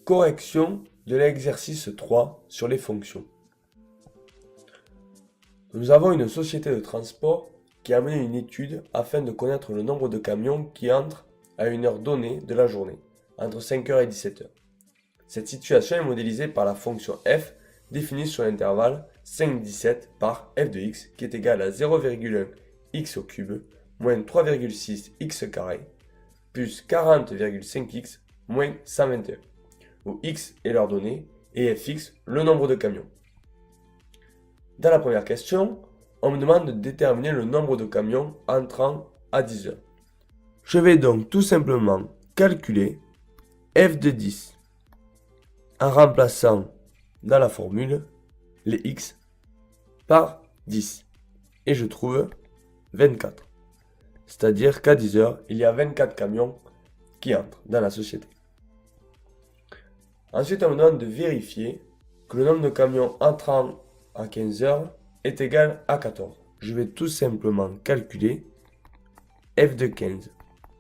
Correction de l'exercice 3 sur les fonctions. Nous avons une société de transport qui a mené une étude afin de connaître le nombre de camions qui entrent à une heure donnée de la journée, entre 5h et 17h. Cette situation est modélisée par la fonction f définie sur l'intervalle 5-17 par f de x qui est égal à 0,1 x au cube moins 3,6 x carré plus 40,5x moins 121, où x est l'heure donnée et fx le nombre de camions. Dans la première question, on me demande de déterminer le nombre de camions entrant à 10 heures. Je vais donc tout simplement calculer f de 10 en remplaçant dans la formule les x par 10. Et je trouve 24. C'est-à-dire qu'à 10 heures, il y a 24 camions qui entrent dans la société. Ensuite, on me demande de vérifier que le nombre de camions entrant à 15 heures est égal à 14. Je vais tout simplement calculer f de 15.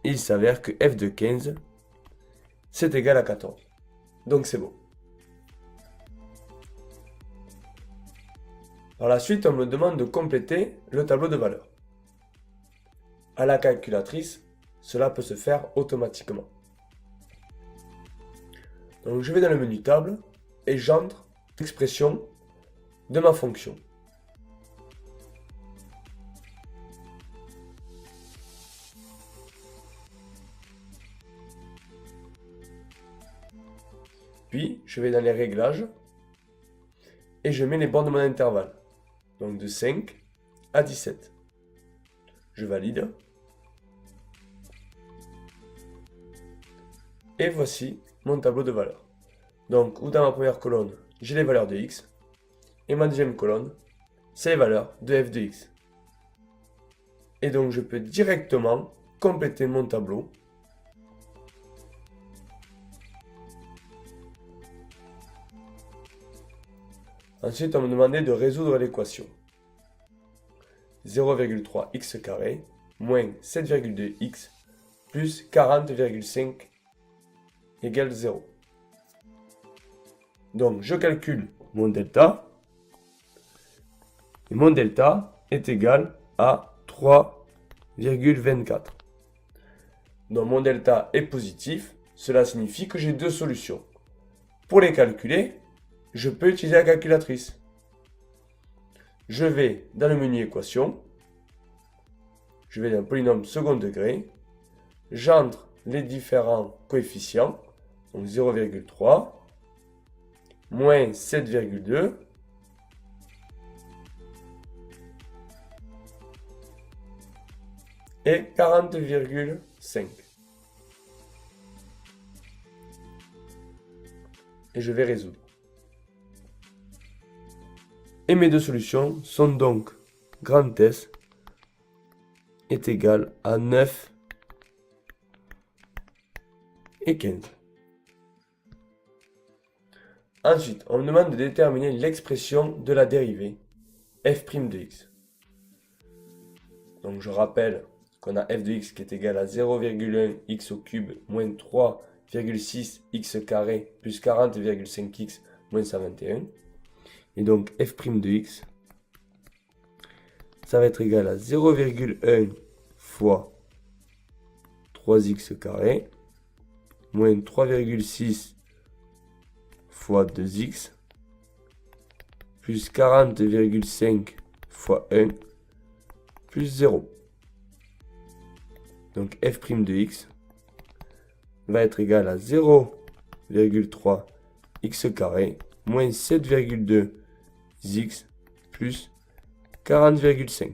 Il s'avère que f de 15, c'est égal à 14. Donc c'est bon. Par la suite, on me demande de compléter le tableau de valeurs. À la calculatrice, cela peut se faire automatiquement. Donc je vais dans le menu table et j'entre l'expression de ma fonction. Puis je vais dans les réglages et je mets les bornes de mon intervalle. Donc de 5 à 17. Je valide. Et voici mon tableau de valeurs. Donc, où dans ma première colonne, j'ai les valeurs de x. Et ma deuxième colonne, c'est les valeurs de f de x. Et donc, je peux directement compléter mon tableau. Ensuite, on me demandait de résoudre l'équation. 0,3 x carré moins 7,2 x plus 40,5 égale 0. Donc, je calcule mon delta. Et mon delta est égal à 3,24. Donc, mon delta est positif. Cela signifie que j'ai deux solutions. Pour les calculer, je peux utiliser la calculatrice. Je vais dans le menu équation. Je vais dans le polynôme second degré. J'entre les différents coefficients. Donc 0,3 moins 7,2 et 40,5. Et je vais résoudre. Et mes deux solutions sont donc grand S est égal à 9 et 15. Ensuite, on me demande de déterminer l'expression de la dérivée f' de x. Donc je rappelle qu'on a f de x qui est égal à 0,1 x au cube moins 3,6 x carré plus 40,5x moins 121. Et donc f' de x, ça va être égal à 0,1 fois 3x carré moins 3,6 fois 2x plus 40,5 fois 1 plus 0. Donc f' de x va être égal à 0,3 x carré moins 7,2 x plus 40,5.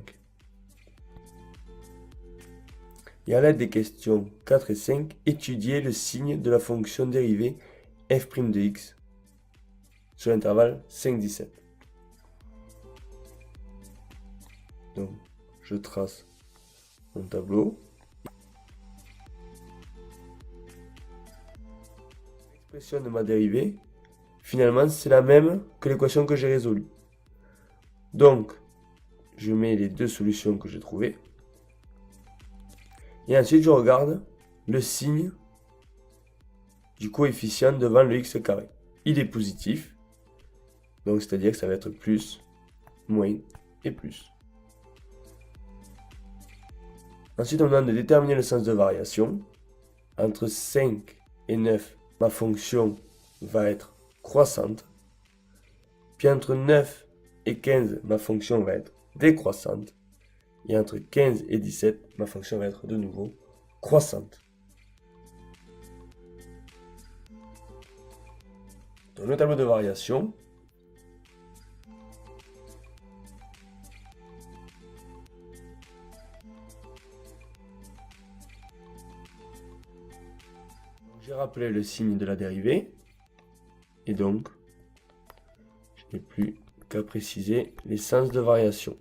Et à l'aide des questions 4 et 5, étudiez le signe de la fonction dérivée f' de x sur l'intervalle 5-17. Donc, je trace mon tableau. L'expression de ma dérivée, finalement, c'est la même que l'équation que j'ai résolue. Donc, je mets les deux solutions que j'ai trouvées. Et ensuite, je regarde le signe du coefficient devant le x carré. Il est positif, donc c'est-à-dire que ça va être plus, moins et plus. Ensuite, on demande de déterminer le sens de variation. Entre 5 et 9, ma fonction va être croissante. Puis entre 9 et 15, ma fonction va être décroissante. Et entre 15 et 17, ma fonction va être de nouveau croissante. Dans le tableau de variation, j'ai rappelé le signe de la dérivée. Et donc, je n'ai plus qu'à préciser les sens de variation.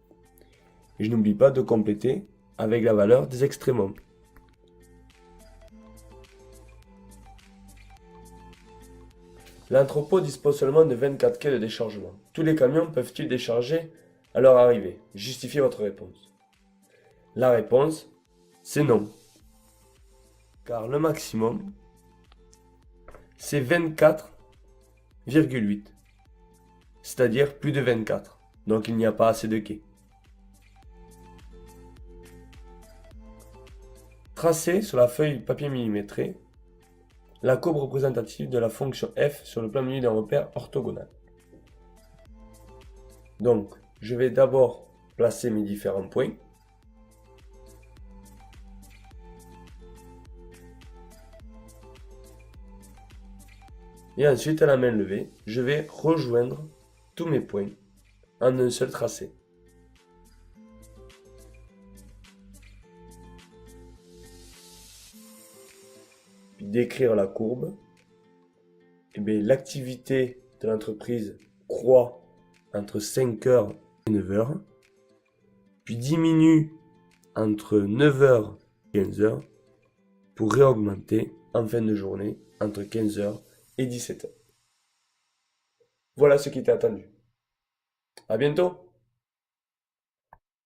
Et je n'oublie pas de compléter avec la valeur des extrémums. L'entrepôt dispose seulement de 24 quais de déchargement. Tous les camions peuvent-ils décharger à leur arrivée? Justifiez votre réponse. La réponse, c'est non. Car le maximum, c'est 24,8. C'est-à-dire plus de 24. Donc il n'y a pas assez de quais. Tracez sur la feuille papier millimétré la courbe représentative de la fonction f sur le plan menu d'un repère orthogonal. Donc, je vais d'abord placer mes différents points. Et ensuite, à la main levée, je vais rejoindre tous mes points en un seul tracé. Puis décrire la courbe. Et bien, l'activité de l'entreprise croît entre 5h et 9h, puis diminue entre 9h et 15h pour réaugmenter en fin de journée entre 15h et 17h. Voilà ce qui était attendu. À bientôt!